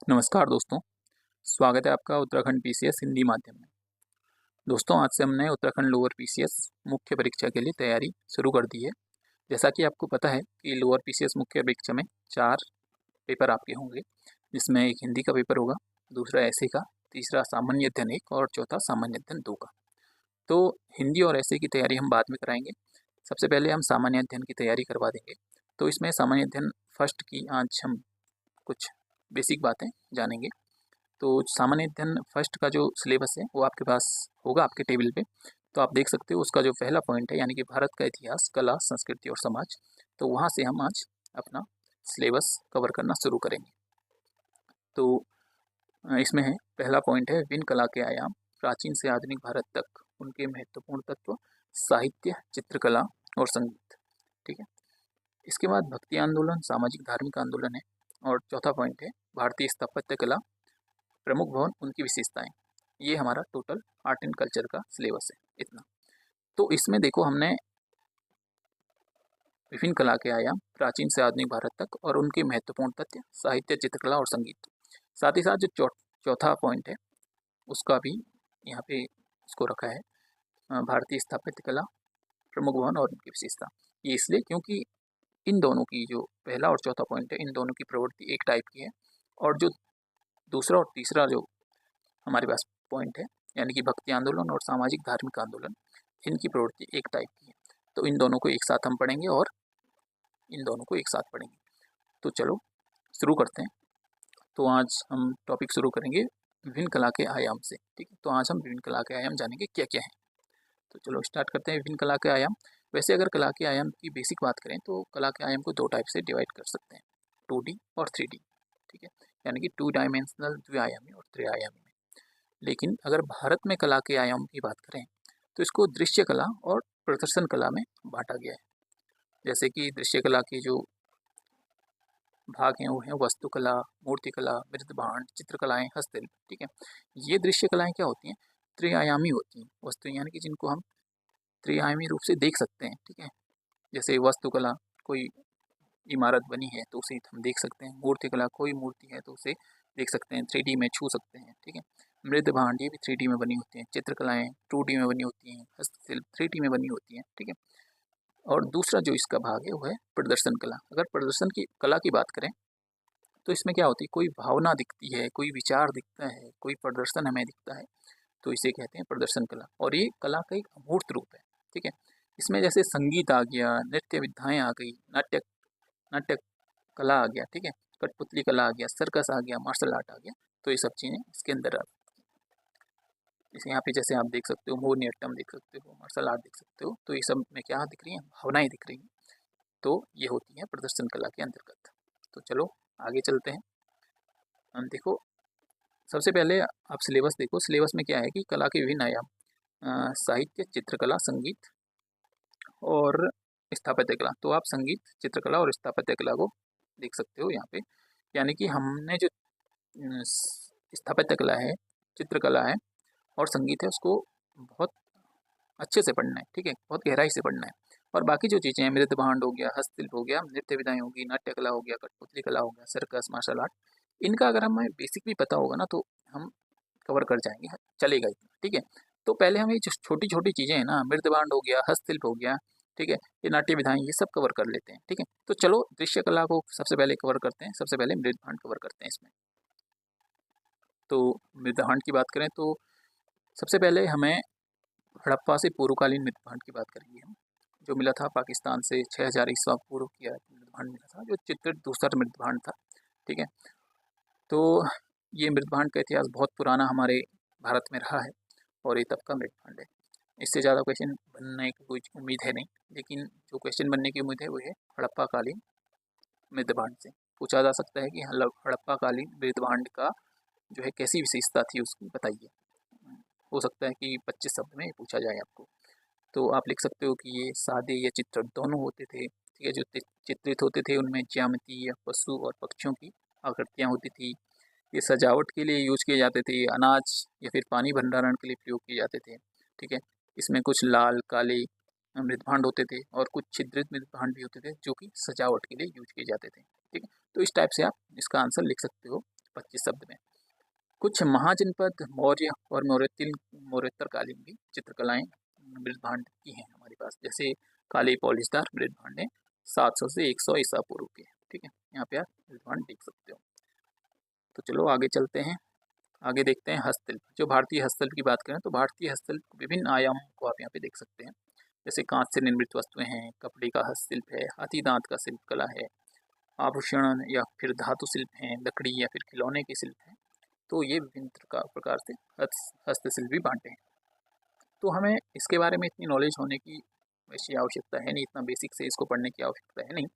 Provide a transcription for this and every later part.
नमस्कार दोस्तों, स्वागत है आपका उत्तराखंड पीसीएस हिंदी माध्यम में। दोस्तों, आज से हमने उत्तराखंड लोअर पीसीएस मुख्य परीक्षा के लिए तैयारी शुरू कर दी है। जैसा कि आपको पता है कि लोअर पीसीएस मुख्य परीक्षा में 4 पेपर आपके होंगे, जिसमें एक हिंदी का पेपर होगा, दूसरा एसए का, तीसरा सामान्य अध्ययन 1 और चौथा सामान्य अध्ययन 2 का। तो हिंदी और एसए की तैयारी हम बाद में कराएंगे। सबसे पहले हम सामान्य अध्ययन की तैयारी करवा देंगे। तो इसमें सामान्य अध्ययन फर्स्ट की आज हम कुछ बेसिक बातें जानेंगे। तो सामान्य अध्ययन फर्स्ट का जो सिलेबस है वो आपके पास होगा आपके टेबल पे। तो आप देख सकते हो उसका जो पहला पॉइंट है यानी कि भारत का इतिहास, कला, संस्कृति और समाज। तो वहाँ से हम आज अपना सिलेबस कवर करना शुरू करेंगे। तो इसमें है पहला पॉइंट है विभिन्न कला के आयाम, प्राचीन से आधुनिक भारत तक उनके महत्वपूर्ण तत्व, साहित्य, चित्रकला और संगीत। ठीक है। इसके बाद भक्ति आंदोलन, सामाजिक धार्मिक आंदोलन है। और चौथा पॉइंट है भारतीय स्थापत्य कला, प्रमुख भवन, उनकी विशेषताएं। ये हमारा टोटल आर्ट एंड कल्चर का सिलेबस है इतना। तो इसमें देखो हमने विभिन्न कला के आयाम, प्राचीन से आधुनिक भारत तक और उनके महत्वपूर्ण तथ्य, साहित्य, चित्रकला और संगीत। साथ ही साथ जो चौथा पॉइंट है उसका भी यहाँ पे उसको रखा है, भारतीय स्थापत्य कला, प्रमुख भवन और उनकी विशेषता। ये इसलिए क्योंकि इन दोनों की जो पहला और चौथा पॉइंट है, इन दोनों की प्रवृत्ति एक टाइप की है, और जो दूसरा और तीसरा जो हमारे पास पॉइंट है यानी कि भक्ति आंदोलन और सामाजिक धार्मिक आंदोलन, इनकी प्रवृत्ति एक टाइप की है। तो इन दोनों को एक साथ हम पढ़ेंगे और इन दोनों को एक साथ पढ़ेंगे। तो चलो शुरू करते हैं। तो आज हम टॉपिक शुरू करेंगे विभिन्न कला के आयाम से। ठीक है। तो आज हम विभिन्न कला के आयाम जानेंगे क्या क्या है। तो चलो स्टार्ट करते हैं विभिन्न कला के आयाम। वैसे अगर कला के आयाम की बेसिक बात करें तो कला के आयाम को 2 टाइप से डिवाइड कर सकते हैं, 2D और 3D। ठीक है। यानी कि 2 डायमेंशनल, द्विआयामी और त्रिआयामी में। लेकिन अगर भारत में कला के आयाम की बात करें तो इसको दृश्य कला और प्रदर्शन कला में बांटा गया है। जैसे कि दृश्य कला के जो भाग हैं वो हैं वस्तुकला, मूर्तिकला, मृदभांड, चित्रकलाएं, हस्तशिल्प। ठीक है। ये दृश्य कलाएं क्या होती हैं? त्रिआयामी होती हैं। वस्तु यानी कि जिनको हम त्रिआयामी रूप से देख सकते हैं। ठीक है। जैसे वस्तुकला, कोई इमारत बनी है तो उसे हम देख सकते हैं। मूर्तिकला, कोई मूर्ति है तो उसे देख सकते हैं, 3D में छू सकते हैं। ठीक है। मृदभांड, ये भी 3D में बनी होती हैं। चित्रकलाएं 2D में बनी होती हैं। हस्तशिल्प 3D में बनी होती हैं। ठीक है। और दूसरा जो इसका भाग है वो है प्रदर्शन कला। अगर प्रदर्शन की कला की बात करें तो इसमें क्या होती है, कोई भावना दिखती है, कोई विचार दिखता है, कोई प्रदर्शन हमें दिखता है, तो इसे कहते हैं प्रदर्शन कला। और ये कला का एक अमूर्त रूप है। ठीक है। इसमें जैसे संगीत आ गया, नृत्य विधाएं आ गई, नाट्य नाट्य कला आ गया। ठीक है। कठपुतली कला आ गया, सर्कस आ गया, मार्शल आर्ट आ गया। तो ये सब चीज़ें इसके अंदर आती हैं। जैसे यहाँ पे जैसे आप देख सकते हो मोहिनीअट्टम देख सकते हो, मार्शल आर्ट देख सकते हो। तो ये सब में क्या दिख रही है? भावनाएं दिख रही हैं। तो ये होती है प्रदर्शन कला के अंतर्गत। तो चलो आगे चलते हैं। हम देखो, सबसे पहले आप सिलेबस देखो। सिलेबस में क्या है कि कला के विभिन्न आयाम, साहित्य, चित्रकला, संगीत और स्थापत्य कला। तो आप संगीत, चित्रकला और स्थापत्य कला को देख सकते हो यहाँ पे। यानी कि हमने जो स्थापत्य कला है, चित्रकला है और संगीत है, उसको बहुत अच्छे से पढ़ना है। ठीक है। बहुत गहराई से पढ़ना है। और बाकी जो चीज़ें हैं, मृदभांड हो गया, हस्तशिल्प हो गया, नृत्य विधाएं होगी, नाट्य कला हो गया, कठपुतली कला हो गया, सर्कस, मार्शल आर्ट, इनका अगर हमें बेसिक भी पता होगा ना तो हम कवर कर जाएंगे, चलेगा इतना। ठीक है। तो पहले हमें जो छोटी छोटी चीज़ें हैं ना, मृदभांड हो गया, हस्तशिल्प हो गया, ठीक है, ये नाट्य विधाएं, ये सब कवर कर लेते हैं। ठीक है। तो चलो दृश्य कला को सबसे पहले कवर करते हैं। सबसे पहले मृदभांड कवर करते हैं इसमें। तो मृदभांड की बात करें तो सबसे पहले हमें हड़प्पा से पूर्वकालीन मृदभांड की बात करेंगे हम। जो मिला था पाकिस्तान से 6000 ईस्वा पूर्व की मृदभांड मिला था, जो चित्रित दूसरा मृदभांड था। ठीक है। तो ये मृदभांड का इतिहास बहुत पुराना हमारे भारत में रहा है और ये तब का मृदभांड है। इससे ज़्यादा क्वेश्चन बनने की कोई उम्मीद है नहीं, लेकिन जो क्वेश्चन बनने की उम्मीद है वो है हड़प्पा कालीन मृदभांड से। पूछा जा सकता है कि हड़प्पा कालीन मृदभांड का जो है कैसी विशेषता थी उसकी बताइए। हो सकता है कि 25 शब्द में पूछा जाए आपको। तो आप लिख सकते हो कि ये सादे या चित्र दोनों होते थे। ठीक है। जो चित्रित होते थे उनमें ज्यामिति या पशु और पक्षियों की आकृतियाँ होती थी। ये सजावट के लिए यूज किए जाते थे, अनाज या फिर पानी भंडारण के लिए प्रयोग किए जाते थे। ठीक है। इसमें कुछ लाल, काले मृदभांड होते थे और कुछ छिद्रित मृदभांड भी होते थे जो कि सजावट के लिए यूज किए जाते थे। ठीक है। तो इस टाइप से आप इसका आंसर लिख सकते हो 25 शब्द में। कुछ महाजनपद मौर्य और मौर्योत्तरकालीन भी चित्रकलाएं मृदभांड की हैं हमारे पास, जैसे काले पॉलिशदार मृदभांड है 700 से 100 ईसा पूर्व के। ठीक है, यहाँ पे आप मृदभांड देख सकते हो। तो चलो आगे चलते हैं, आगे देखते हैं हस्तशिल्प। जो भारतीय हस्तशिल्प की बात करें तो भारतीय हस्तशिल्प विभिन्न आयामों को आप यहाँ पे देख सकते हैं, जैसे कांच से निर्मित वस्तुएं हैं, कपड़े का हस्तशिल्प है, हाथी दांत का शिल्प कला है, आभूषण या फिर धातु शिल्प हैं, लकड़ी या फिर खिलौने के शिल्प हैं। तो ये विभिन्न प्रकार से हस्तशिल्प भी बांटे हैं। तो हमें इसके बारे में इतनी नॉलेज होने की वैसी आवश्यकता है नहीं, इतना बेसिक से इसको पढ़ने की आवश्यकता है नहीं,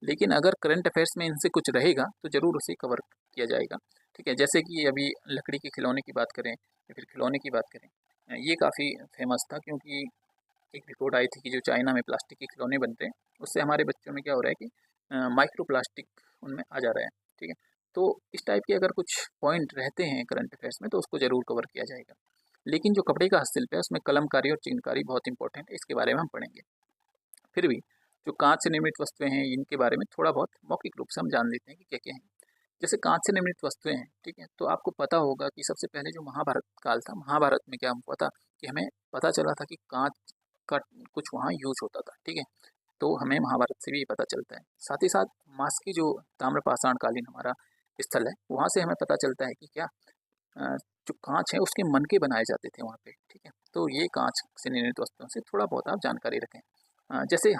लेकिन अगर करंट अफेयर्स में इनसे कुछ रहेगा तो ज़रूर उसे कवर किया जाएगा। ठीक है, जैसे कि अभी लकड़ी के खिलौने की बात करें या फिर खिलौने की बात करें, ये काफ़ी फेमस था, क्योंकि एक रिपोर्ट आई थी कि जो चाइना में प्लास्टिक के खिलौने बनते हैं उससे हमारे बच्चों में क्या हो रहा है कि माइक्रो प्लास्टिक उनमें आ जा रहा है। ठीक है, तो इस टाइप के अगर कुछ पॉइंट रहते हैं करंट अफेयर्स में तो उसको ज़रूर कवर किया जाएगा। लेकिन जो कपड़े का हस्तशिल्प है उसमें कलमकारी और चिकनकारी बहुत इंपॉर्टेंट है, इसके बारे में हम पढ़ेंगे। फिर भी जो कांच से निर्मित वस्तुएं हैं इनके बारे में थोड़ा बहुत मौखिक रूप से हम जान लेते हैं कि क्या क्या हैं। जैसे कांच से निर्मित वस्तुएं हैं, ठीक है, तो आपको पता होगा कि सबसे पहले जो महाभारत काल था, महाभारत में क्या हमको पता कि हमें पता चला था कि कांच का कुछ वहाँ यूज होता था। ठीक है, तो हमें महाभारत से भी ये पता चलता है। साथ ही साथ मास की जो ताम्रपाषाण कालीन हमारा स्थल है वहाँ से हमें पता चलता है कि क्या जो कांच है उसके मनके बनाए जाते थे वहाँ पे। ठीक है, तो ये कांच से निर्मित वस्तुओं से थोड़ा बहुत आप जानकारी रखें। जैसे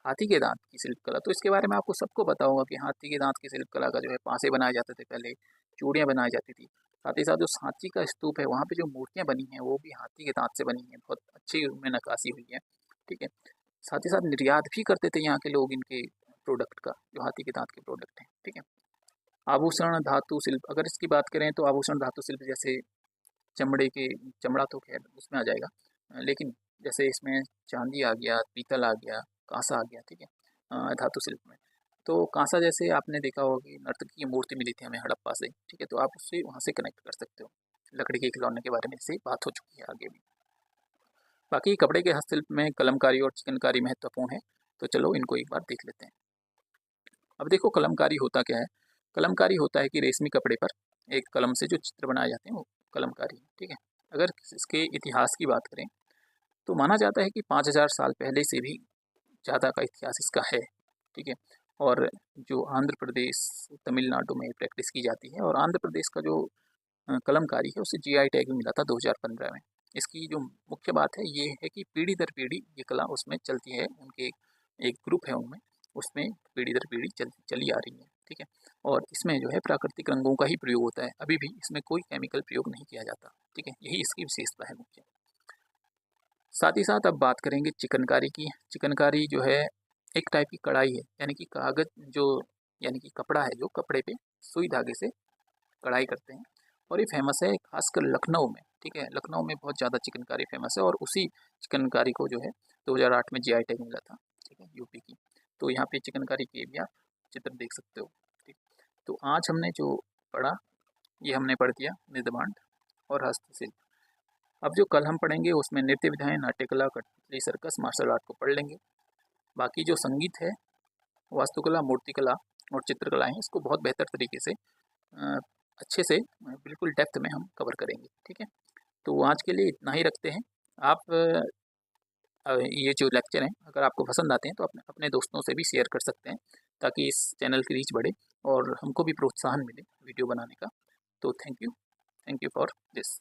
हाथी के दांत की शिल्प कला, तो इसके बारे में आपको सबको पता होगा कि हाथी के दांत की शिल्प कला का जो है पासे बनाए जाते थे, पहले चूड़ियाँ बनाई जाती थी। साथ ही साथ जो सांची का स्तूप है वहाँ पे जो मूर्तियाँ बनी हैं वो भी हाथी के दांत से बनी हैं, बहुत अच्छी उनमें नक्काशी हुई है। ठीक है, साथ ही साथ निर्यात भी करते थे यहाँ के लोग इनके प्रोडक्ट का, जो हाथी के दांत के प्रोडक्ट हैं। ठीक है, आभूषण धातु शिल्प, अगर इसकी बात करें तो आभूषण धातु शिल्प जैसे चमड़े के, चमड़ा तो खैर उसमें आ जाएगा, लेकिन जैसे इसमें चांदी आ गया, पीतल आ गया, कांसा आ गया। ठीक है, धातु शिल्प में तो कांसा जैसे आपने देखा होगा कि नर्तकी की मूर्ति मिली थी हमें हड़प्पा से। ठीक है, तो आप उससे वहाँ से कनेक्ट कर सकते हो। लकड़ी के खिलौने के बारे में से बात हो चुकी है आगे भी। बाकी कपड़े के हस्तशिल्प में कलमकारी और चिकनकारी महत्वपूर्ण है, तो चलो इनको एक बार देख लेते हैं। अब देखो कलमकारी होता क्या है। कलमकारी होता है कि रेशमी कपड़े पर एक कलम से जो चित्र बनाए जाते हैं वो कलमकारी है। ठीक है, अगर इसके इतिहास की बात करें तो माना जाता है कि 5000 साल पहले से भी ज़्यादा का इतिहास इसका है। ठीक है, और जो आंध्र प्रदेश, तमिलनाडु में प्रैक्टिस की जाती है, और आंध्र प्रदेश का जो कलमकारी है उसे जीआई टैग भी मिला था 2015 में। इसकी जो मुख्य बात है ये है कि पीढ़ी दर पीढ़ी ये कला उसमें चलती है, उनके एक ग्रुप है उनमें, उसमें पीढ़ी दर पीढ़ी चली आ रही है। ठीक है, और इसमें जो है प्राकृतिक रंगों का ही प्रयोग होता है, अभी भी इसमें कोई केमिकल प्रयोग नहीं किया जाता। ठीक है, यही इसकी विशेषता है मुख्य। साथ ही साथ अब बात करेंगे चिकनकारी की। चिकनकारी जो है एक टाइप की कढ़ाई है, यानी कि कागज जो, यानी कि कपड़ा है जो कपड़े पे सुई धागे से कढ़ाई करते हैं, और ये फेमस है खासकर लखनऊ में। ठीक है, लखनऊ में बहुत ज़्यादा चिकनकारी फेमस है, और उसी चिकनकारी को जो है 2008 में जीआई टैग मिला था। ठीक है, यूपी की। तो यहाँ पे चिकनकारी के भी आप चित्र देख सकते हो। ठीक, तो आज हमने जो पढ़ा ये हमने पढ़ दिया निर्माण और हस्तशिल्प। अब जो कल हम पढ़ेंगे उसमें नृत्य विधाएं, नाट्यकला, कठपुतली, सर्कस, मार्शल आर्ट को पढ़ लेंगे। बाकी जो संगीत है, वास्तुकला, मूर्तिकला और चित्रकला है, इसको बहुत बेहतर तरीके से अच्छे से बिल्कुल डेप्थ में हम कवर करेंगे। ठीक है, तो आज के लिए इतना ही रखते हैं। आप ये जो लेक्चर हैं अगर आपको पसंद आते हैं तो अपने अपने दोस्तों से भी शेयर कर सकते हैं, ताकि इस चैनल की रीच बढ़े और हमको भी प्रोत्साहन मिले वीडियो बनाने का। तो थैंक यू फॉर दिस।